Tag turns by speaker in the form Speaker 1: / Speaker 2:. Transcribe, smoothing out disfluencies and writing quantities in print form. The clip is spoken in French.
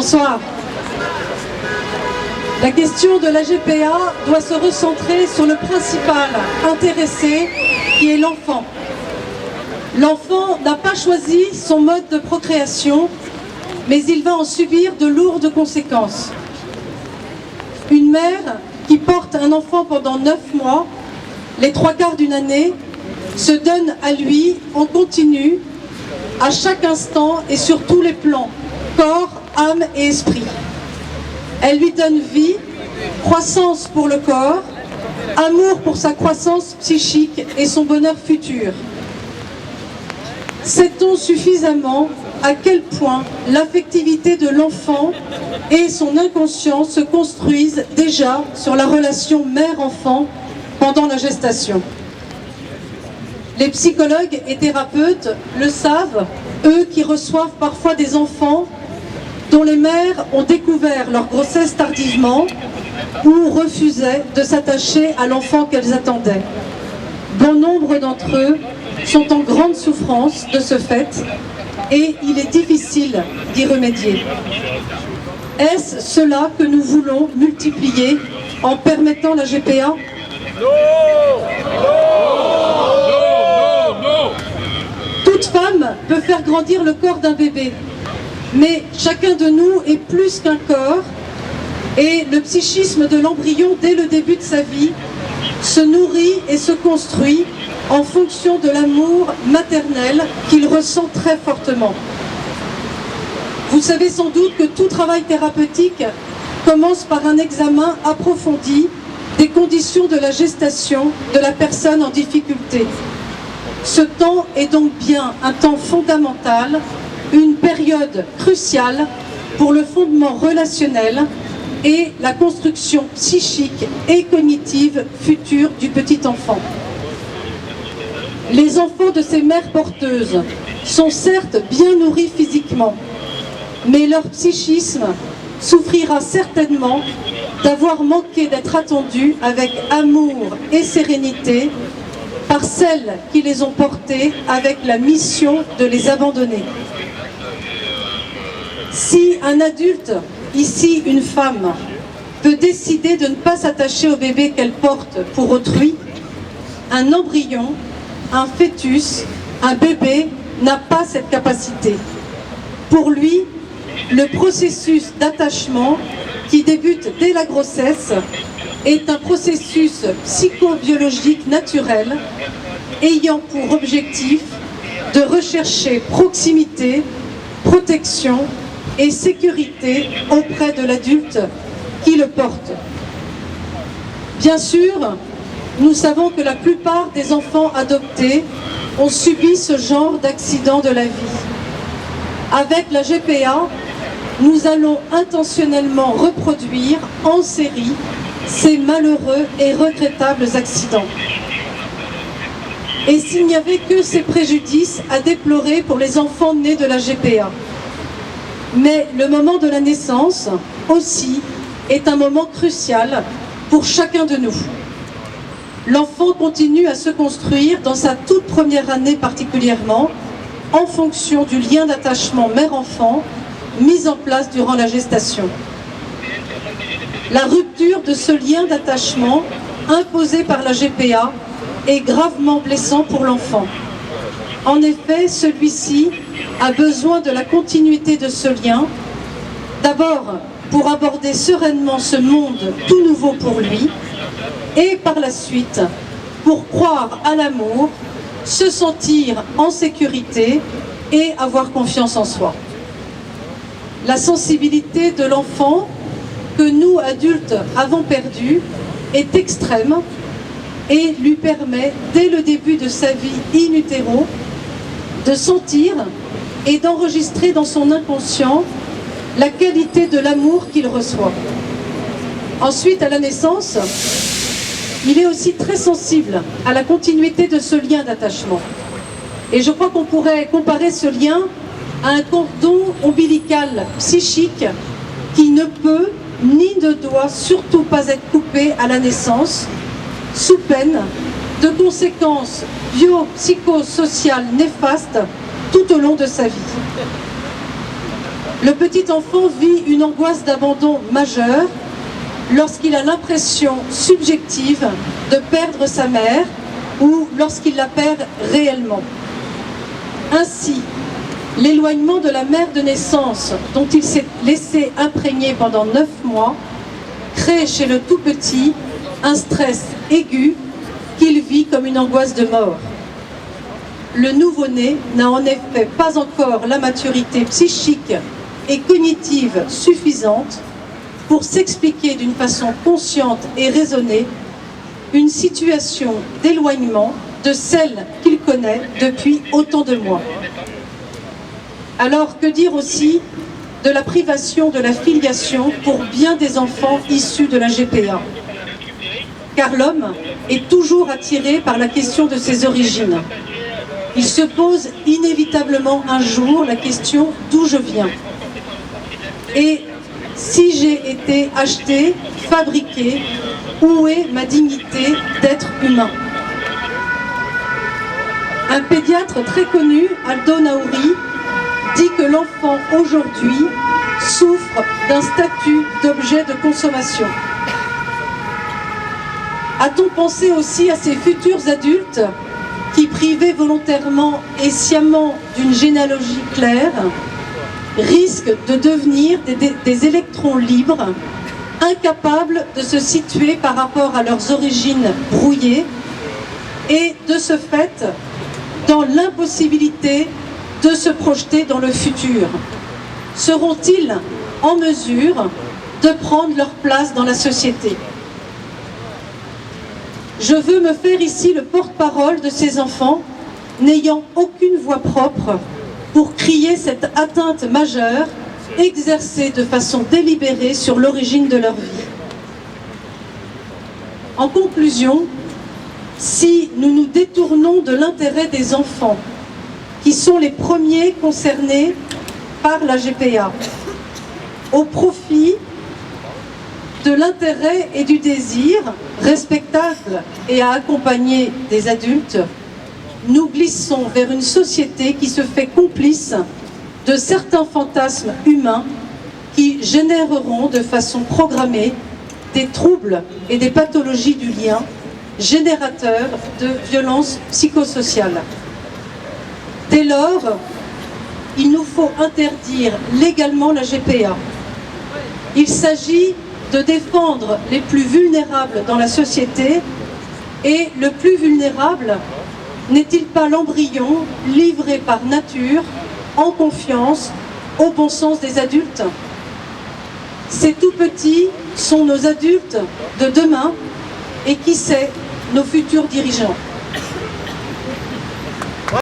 Speaker 1: Bonsoir. La question de la GPA doit se recentrer sur le principal intéressé, qui est l'enfant. L'enfant n'a pas choisi son mode de procréation, mais il va en subir de lourdes conséquences. Une mère qui porte un enfant pendant 9 mois, les 3/4 d'une année, se donne à lui en continu, à chaque instant et sur tous les plans, corps, âme et esprit. Elle lui donne vie, croissance pour le corps, amour pour sa croissance psychique et son bonheur futur. Sait-on suffisamment à quel point l'affectivité de l'enfant et son inconscient se construisent déjà sur la relation mère-enfant pendant la gestation? Les psychologues et thérapeutes le savent, eux qui reçoivent parfois des enfants dont les mères ont découvert leur grossesse tardivement ou refusaient de s'attacher à l'enfant qu'elles attendaient. Bon nombre d'entre eux sont en grande souffrance de ce fait et il est difficile d'y remédier. Est-ce cela que nous voulons multiplier en permettant la GPA? Toute femme peut faire grandir le corps d'un bébé, mais chacun de nous est plus qu'un corps et le psychisme de l'embryon dès le début de sa vie se nourrit et se construit en fonction de l'amour maternel qu'il ressent très fortement. Vous savez sans doute que tout travail thérapeutique commence par un examen approfondi des conditions de la gestation de la personne en difficulté. Ce temps est donc bien un temps fondamental, une période cruciale pour le fondement relationnel et la construction psychique et cognitive future du petit enfant. Les enfants de ces mères porteuses sont certes bien nourris physiquement, mais leur psychisme souffrira certainement d'avoir manqué d'être attendus avec amour et sérénité par celles qui les ont portés avec la mission de les abandonner. Si un adulte, ici une femme, peut décider de ne pas s'attacher au bébé qu'elle porte pour autrui, un embryon, un fœtus, un bébé n'a pas cette capacité. Pour lui, le processus d'attachement qui débute dès la grossesse est un processus psychobiologique naturel ayant pour objectif de rechercher proximité, protection et sécurité auprès de l'adulte qui le porte. Bien sûr, nous savons que la plupart des enfants adoptés ont subi ce genre d'accident de la vie. Avec la GPA, nous allons intentionnellement reproduire en série ces malheureux et regrettables accidents. Et s'il n'y avait que ces préjudices à déplorer pour les enfants nés de la GPA. Mais le moment de la naissance, aussi, est un moment crucial pour chacun de nous. L'enfant continue à se construire dans sa toute première année particulièrement, en fonction du lien d'attachement mère-enfant mis en place durant la gestation. La rupture de ce lien d'attachement imposé par la GPA est gravement blessant pour l'enfant. En effet, celui-ci a besoin de la continuité de ce lien, d'abord pour aborder sereinement ce monde tout nouveau pour lui, et par la suite pour croire à l'amour, se sentir en sécurité et avoir confiance en soi. La sensibilité de l'enfant que nous, adultes, avons perdue est extrême et lui permet, dès le début de sa vie in utero, de sentir et d'enregistrer dans son inconscient la qualité de l'amour qu'il reçoit. Ensuite, à la naissance, il est aussi très sensible à la continuité de ce lien d'attachement. Et je crois qu'on pourrait comparer ce lien à un cordon ombilical psychique qui ne peut ni ne doit surtout pas être coupé à la naissance, sous peine de conséquences biopsychosociales néfastes tout au long de sa vie. Le petit enfant vit une angoisse d'abandon majeure lorsqu'il a l'impression subjective de perdre sa mère ou lorsqu'il la perd réellement. Ainsi, l'éloignement de la mère de naissance dont il s'est laissé imprégner pendant 9 mois crée chez le tout petit un stress aigu qu'il vit comme une angoisse de mort. Le nouveau-né n'a en effet pas encore la maturité psychique et cognitive suffisante pour s'expliquer d'une façon consciente et raisonnée une situation d'éloignement de celle qu'il connaît depuis autant de mois. Alors que dire aussi de la privation de la filiation pour bien des enfants issus de la GPA? Car l'homme est toujours attiré par la question de ses origines. Il se pose inévitablement un jour la question d'où je viens. Et si j'ai été acheté, fabriqué, où est ma dignité d'être humain? Un pédiatre très connu, Aldo Naouri, dit que l'enfant aujourd'hui souffre d'un statut d'objet de consommation. A-t-on pensé aussi à ces futurs adultes qui, privés volontairement et sciemment d'une généalogie claire, risquent de devenir des électrons libres, incapables de se situer par rapport à leurs origines brouillées et, de ce fait, dans l'impossibilité de se projeter dans le futur? Seront-ils en mesure de prendre leur place dans la société? Je veux me faire ici le porte-parole de ces enfants n'ayant aucune voix propre pour crier cette atteinte majeure exercée de façon délibérée sur l'origine de leur vie. En conclusion, si nous nous détournons de l'intérêt des enfants, qui sont les premiers concernés par la GPA, au profit de l'intérêt et du désir respectable et à accompagner des adultes, nous glissons vers une société qui se fait complice de certains fantasmes humains qui généreront de façon programmée des troubles et des pathologies du lien, générateurs de violences psychosociales. Dès lors, il nous faut interdire légalement la GPA. Il s'agit de défendre les plus vulnérables dans la société, et le plus vulnérable n'est-il pas l'embryon livré par nature, en confiance, au bon sens des adultes? Ces tout petits sont nos adultes de demain et qui sait, nos futurs dirigeants.